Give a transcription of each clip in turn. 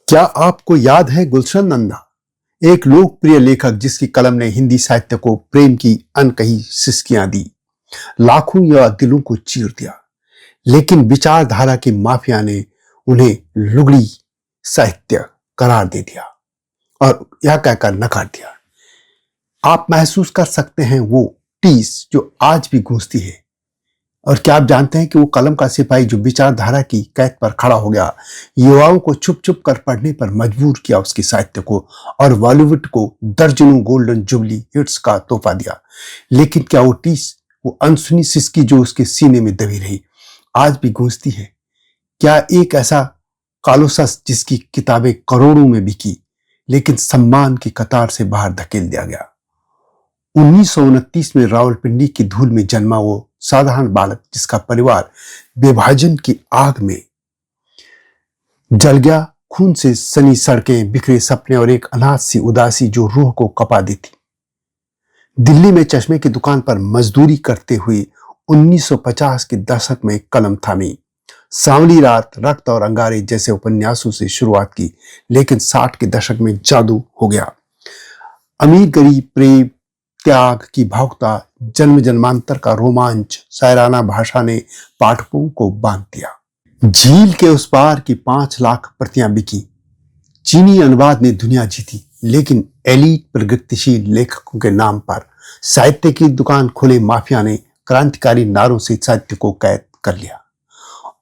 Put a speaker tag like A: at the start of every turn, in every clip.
A: क्या आपको याद है गुलशन नंदा, एक लोकप्रिय लेखक जिसकी कलम ने हिंदी साहित्य को प्रेम की अनकही सिसकियां दी, लाखों या दिलों को चीर दिया। लेकिन विचारधारा की माफिया ने उन्हें लुगड़ी साहित्य करार दे दिया और यह कहकर नकार दिया। आप महसूस कर सकते हैं वो टीस जो आज भी गूंजती है। और क्या आप जानते हैं कि वो कलम का सिपाही जो विचारधारा की कैद पर खड़ा हो गया, युवाओं को छुप छुप कर पढ़ने पर मजबूर किया उसके साहित्य को, और बॉलीवुड को दर्जनों गोल्डन जुबली हिट्स का तोहफा दिया। लेकिन क्या वो टीस, वो अनसुनी सिसकी जो उसके सीने में दबी रही, आज भी गूंजती है? क्या एक ऐसा कालोसस जिसकी किताबें करोड़ों में बिकी लेकिन सम्मान की कतार से बाहर धकेल दिया गया? 1929 में रावलपिंडी की धूल में जन्मा वो साधारण बालक जिसका परिवार विभाजन की आग में जल गया, खून से सनी सड़कें, बिखरे सपने और एक अनाथ सी उदासी जो रूह को कपा देती। दिल्ली में चश्मे की दुकान पर मजदूरी करते हुए 1950 के दशक में कलम थामी। सांवली रात, रक्त और अंगारे जैसे उपन्यासों से शुरुआत की, लेकिन 60 के दशक में जादू हो गया। अमीर गरीब, प्रेम त्याग की भावुकता, जन्म जन्मांतर का रोमांच, शायराना भाषा ने पाठकों को बांध दिया। झील के उस पार की 5 लाख प्रतियां बिकी। चीनी अनुवाद ने दुनिया जीती, लेकिन एलीट प्रगतिशील लेखकों के नाम पर साहित्य की दुकान खोले माफिया ने क्रांतिकारी नारों से साहित्य को कैद कर लिया।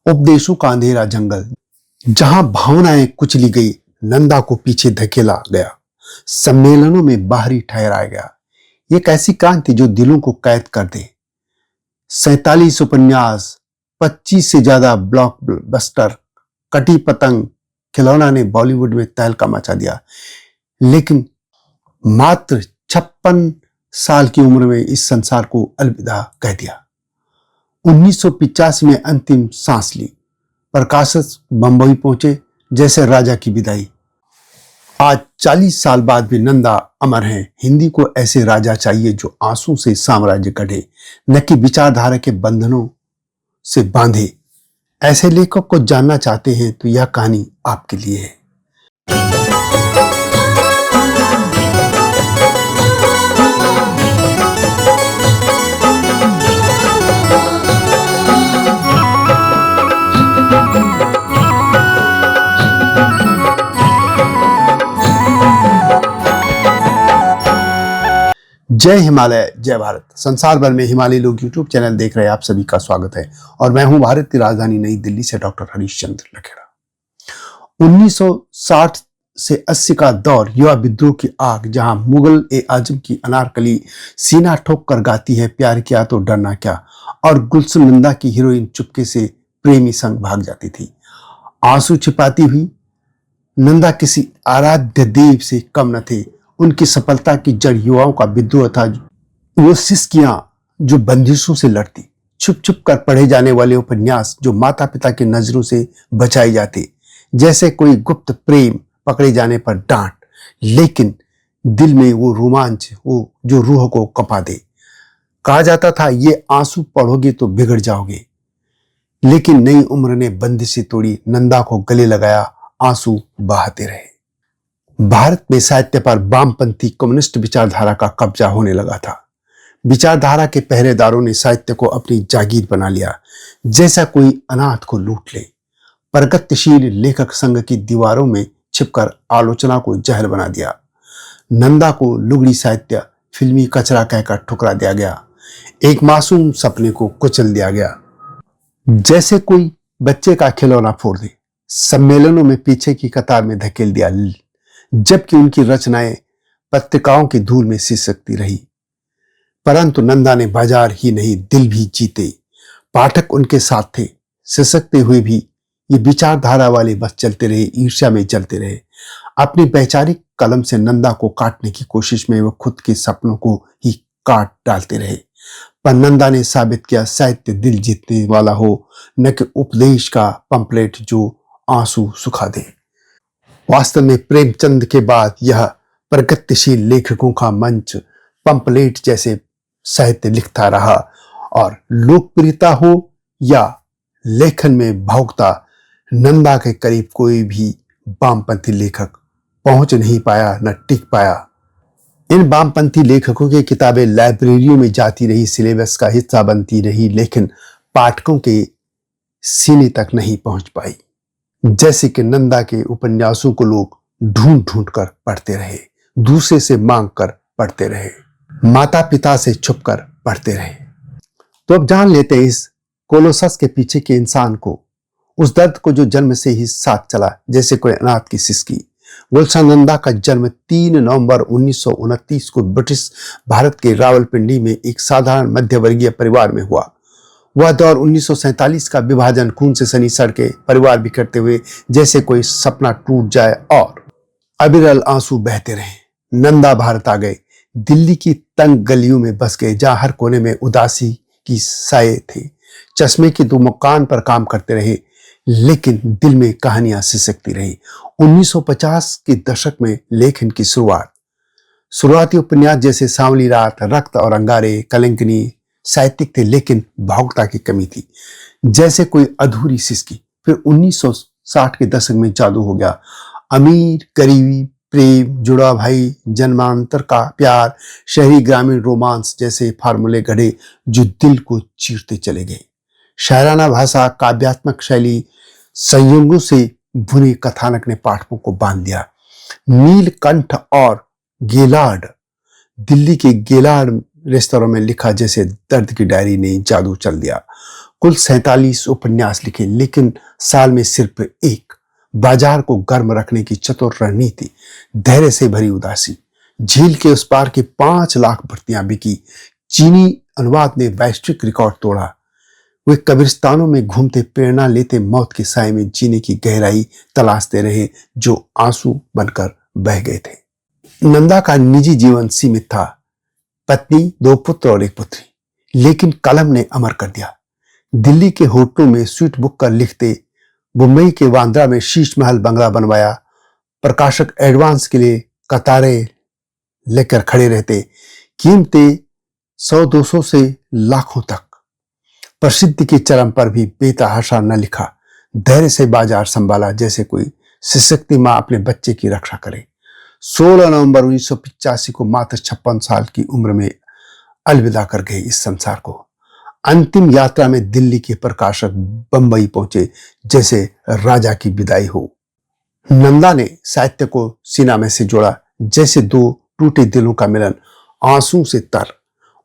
A: उपदेशों का अंधेरा जंगल, जहां भावनाएं कुचली गई, नंदा को पीछे धकेला गया, सम्मेलनों में बाहरी ठहराया गया। ये एक ऐसी क्रांति जो दिलों को कैद कर दे। 47 उपन्यास, 25 से ज्यादा ब्लॉकबस्टर, कटी पतंग खिलौना ने बॉलीवुड में तहलका मचा दिया। लेकिन मात्र 56 साल की उम्र में इस संसार को अलविदा कह दिया। 1985 में अंतिम सांस ली। प्रकाशक बंबई पहुंचे जैसे राजा की विदाई। आज 40 साल बाद भी नंदा अमर हैं। हिंदी को ऐसे राजा चाहिए जो आंसू से साम्राज्य गढ़े, न कि विचारधारा के बंधनों से बांधे। ऐसे लेखक को जानना चाहते हैं तो यह कहानी आपके लिए है। जय हिमालय, जय भारत। संसार भर में हिमालय लोग यूट्यूब चैनल देख रहे आप सभी का स्वागत है और मैं हूं भारत की राजधानी नई दिल्ली से डॉक्टर हरीश चंद्र लखेड़ा। 1960 से 80 का दौर युवा विद्रोह की आग, जहां मुगल ए आजम की अनारकली सीना ठोक कर गाती है प्यार किया तो डरना क्या, और गुलशन नंदा की हीरोइन चुपके से प्रेमी संग भाग जाती थी। आंसू छिपाती हुई नंदा किसी आराध्य देव से कम न थे। उनकी सफलता की जड़ युवाओं का विद्रोह था। वो सिसकियां जो बंदिशों से लड़ती, छुप छुप कर पढ़े जाने वाले उपन्यास जो माता पिता की नजरों से बचाए जाते, जैसे कोई गुप्त प्रेम पकड़े जाने पर डांट, लेकिन दिल में वो रोमांच, वो जो रूह को कपा दे। कहा जाता था ये आंसू पढ़ोगे तो बिगड़ जाओगे, लेकिन नई उम्र ने बंदिशें तोड़ी, नंदा को गले लगाया, आंसू बहाते रहे। भारत में साहित्य पर वामपंथी कम्युनिस्ट विचारधारा का कब्जा होने लगा था। विचारधारा के पहरेदारों ने साहित्य को अपनी जागीर बना लिया, जैसा कोई अनाथ को लूट ले। प्रगतिशील लेखक संघ की दीवारों में छिपकर आलोचना को जहर बना दिया। नंदा को लुगड़ी साहित्य, फिल्मी कचरा कहकर ठुकरा दिया गया। एक मासूम सपने को कुचल दिया गया, जैसे कोई बच्चे का खिलौना फोड़ दे। सम्मेलनों में पीछे की कतार में धकेल दिया, जबकि उनकी रचनाएं पत्रिकाओं की धूल में सिसकती रही। परंतु नंदा ने बाजार ही नहीं, दिल भी जीते। पाठक उनके साथ थे। सिसकते हुए भी ये विचारधारा वाले बस चलते रहे, ईर्ष्या में जलते रहे। अपनी वैचारिक कलम से नंदा को काटने की कोशिश में वो खुद के सपनों को ही काट डालते रहे। पर नंदा ने साबित किया साहित्य दिल जीतने वाला हो, न कि उपदेश का पंपलेट जो आंसू सुखा दे। वास्तव में प्रेमचंद के बाद यह प्रगतिशील लेखकों का मंच पंपलेट जैसे साहित्य लिखता रहा, और लोकप्रियता हो या लेखन में भावुकता, नंदा के करीब कोई भी वामपंथी लेखक पहुंच नहीं पाया, न टिक पाया। इन वामपंथी लेखकों की किताबें लाइब्रेरियों में जाती रही, सिलेबस का हिस्सा बनती रही, लेकिन पाठकों के सीने तक नहीं पहुंच पाई। जैसे कि नंदा के उपन्यासों को लोग ढूंढ ढूंढ कर पढ़ते रहे, दूसरे से मांग कर पढ़ते रहे, माता पिता से छुप कर पढ़ते रहे। तो अब जान लेते हैं इस कोलोसस के पीछे के इंसान को, उस दर्द को जो जन्म से ही साथ चला जैसे कोई अनाथ की सिसकी। गुलशन नंदा का जन्म 3 नवंबर 1929 को ब्रिटिश भारत के रावलपिंडी में एक साधारण मध्यवर्गीय परिवार में हुआ। वह दौर 1947 का विभाजन, खून से सनी सड़कें, परिवार बिखरते हुए जैसे कोई सपना टूट जाए और अविरल आंसू बहते रहे। नंदा भारत आ गए, दिल्ली की तंग गलियों में बस गए जहां हर कोने में उदासी की साये थे। चश्मे की दुकान पर काम करते रहे, लेकिन दिल में कहानियां सिसकती रही। 1950 के दशक में लेखन की शुरुआती उपन्यास जैसे सांवली रात, रक्त और अंगारे, कलंकनी साहित्यिक थे, लेकिन भावुकता की कमी थी, जैसे कोई अधूरी सिसकी। फिर 1960 के दशक में जादू हो गया। अमीर गरीबी, प्रेम, जुड़ा भाई, जन्मांतर का प्यार, शहरी ग्रामीण रोमांस जैसे फार्मूले गढ़े जो दिल को चीरते चले गए। शायराना भाषा, काव्यात्मक शैली, संयोगों से भुने कथानक ने पाठकों को बांध दिया। नीलकंठ और गेलार्ड, दिल्ली के गेलार्ड रेस्तोरों में लिखा जैसे दर्द की डायरी ने जादू चल दिया। कुल 47 उपन्यास लिखे, लेकिन साल में सिर्फ एक। बाजार को गर्म रखने की चतुर रणनीति, धैर्य से भरी उदासी। झील के उस पार की 5 लाख प्रतियां बिकी। चीनी अनुवाद ने वैश्विक रिकॉर्ड तोड़ा। वे कब्रिस्तानों में घूमते, प्रेरणा लेते, मौत के साए में जीने की गहराई तलाशते रहे जो आंसू बनकर बह गए थे। नंदा का निजी जीवन सीमित था, पत्नी, 2 पुत्र और 1 पुत्री, लेकिन कलम ने अमर कर दिया। दिल्ली के होटलों में स्वीट बुक कर लिखते, मुंबई के बांद्रा में शीश महल बंगला बनवाया, प्रकाशक एडवांस के लिए कतारें लेकर खड़े रहते, कीमतें 100-200 से लाखों तक। प्रसिद्धि के चरम पर भी बेतहाशा न लिखा, धैर्य से बाजार संभाला जैसे कोई सशक्ति मां अपने बच्चे की रक्षा करे। 16 नवंबर 1985 को मात्र 56 साल की उम्र में अलविदा कर गए इस संसार को। अंतिम यात्रा में दिल्ली के प्रकाशक बंबई पहुंचे जैसे राजा की विदाई हो। नंदा ने साहित्य को सिनेमा से जोड़ा जैसे 2 टूटे दिलों का मिलन, आंसू से तर।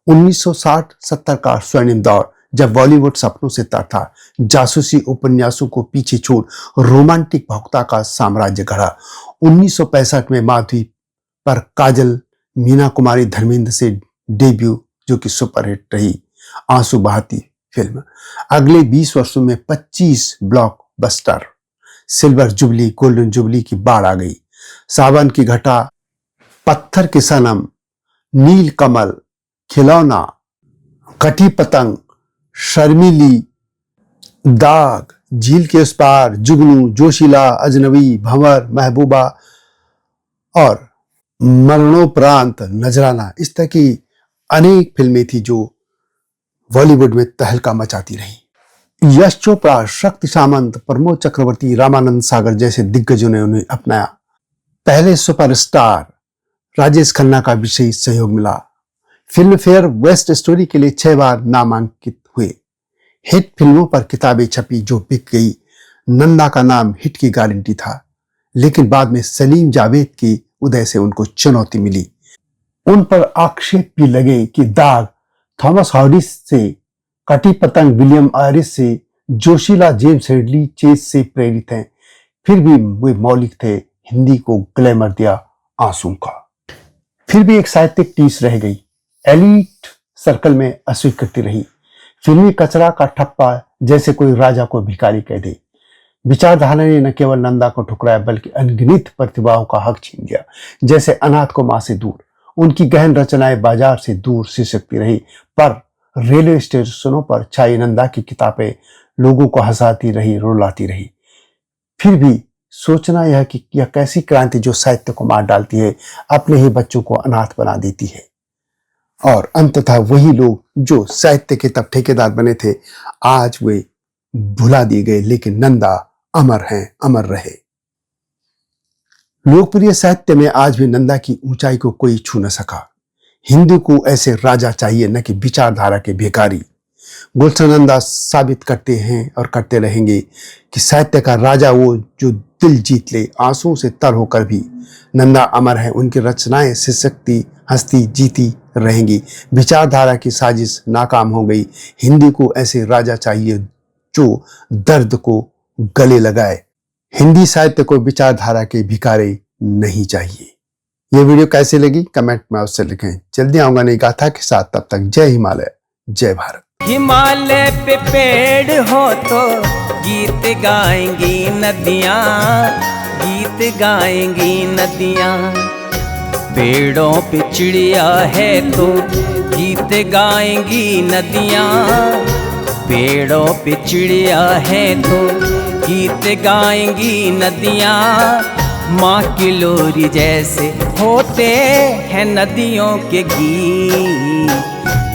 A: 1960-70 का स्वर्णिम दौर, जब बॉलीवुड सपनों से तर था, जासूसी उपन्यासों को पीछे छोड़ रोमांटिक भावुकता का साम्राज्य गढ़ा। 1965 में माधवी पर काजल, मीना कुमारी, धर्मेंद्र से डेब्यू जो कि सुपरहिट रही, आंसू बहाती फिल्म। अगले 20 वर्षों में 25 blockbuster, silver jubilee, golden jubilee की बाढ़ आ गई। सावन की घटा, पत्थर के सनम, नील कमल, खिलौना, कटी पतंग, शर्मीली, दाग, झील के उस पार, जुगनू, जोशीला, अजनबी, भंवर, महबूबा और मरणोपरांत नजराना, इस तरह की अनेक फिल्में थी जो बॉलीवुड में तहलका मचाती रही। यश चोपड़ा, शक्ति सामंत, प्रमोद चक्रवर्ती, रामानंद सागर जैसे दिग्गजों ने उन्हें अपनाया। पहले सुपरस्टार राजेश खन्ना का विशेष सहयोग मिला। फिल्म फेयर बेस्ट स्टोरी के लिए 6 बार नामांकित हुए। हिट फिल्मों पर किताबें छपी जो बिक गई। नंदा का नाम हिट की गारंटी था, लेकिन बाद में सलीम जावेद की उदय से उनको चुनौती मिली। उन पर आक्षेप भी लगे कि दाग थॉमस हार्डी से, कटी पतंग विलियम आयरिस से, जोशीला जेम्स हेडली चेज से प्रेरित हैं। फिर भी वे मौलिक थे, हिंदी को ग्लैमर दिया आंसू का। फिर भी एक साहित्यिक टीस रह गई, एलीट सर्कल में अस्वीकृति रही। फिल्मी कचरा का ठप्पा जैसे कोई राजा को भिखारी कह दे। विचारधारा ने न केवल नंदा को ठुकराया बल्कि अनगिनत प्रतिभाओं का हक छीन लिया, जैसे अनाथ को मां से दूर। उनकी गहन रचनाएं बाजार से दूर सिसकती रही, पर रेलवे स्टेशनों पर छाई नंदा की किताबें लोगों को हंसाती रही, रुलाती रही। फिर भी सोचना यह कि यह कैसी क्रांति जो साहित्य को मार डालती है, अपने ही बच्चों को अनाथ बना देती है। और अंततः वही लोग जो साहित्य के तब ठेकेदार बने थे, आज वे भुला दिए गए, लेकिन नंदा अमर हैं, अमर रहे। लोकप्रिय साहित्य में आज भी नंदा की ऊंचाई को कोई छू न सका। हिंदी को ऐसे राजा चाहिए, न कि विचारधारा के भिखारी। गुलशन नंदा साबित करते हैं और करते रहेंगे कि साहित्य का राजा वो जो दिल जीत ले। आंसुओं से तर होकर भी नंदा अमर है, उनकी रचनाएं सशक्ति हस्ती जीती रहेंगी। विचारधारा की साजिश नाकाम हो गई। हिंदी को ऐसे राजा चाहिए जो दर्द को गले लगाए। हिंदी साहित्य को विचारधारा के भिखारी नहीं चाहिए। ये वीडियो कैसी लगी कमेंट में अवश्य लिखें। जल्दी आऊंगा नई गाथा के साथ, तब तक जय हिमालय, जय भारत।
B: हिमालय पे पेड़ हो तो गीत गाएंगी नदियाँ, गीत गाएंगी नदियाँ। पेड़ों पे चिड़िया है तो गीत गाएंगी नदियाँ, पेड़ों पे चिड़िया है तो गीत गाएंगी नदियाँ। माँ की लोरी जैसे होते हैं नदियों के गीत।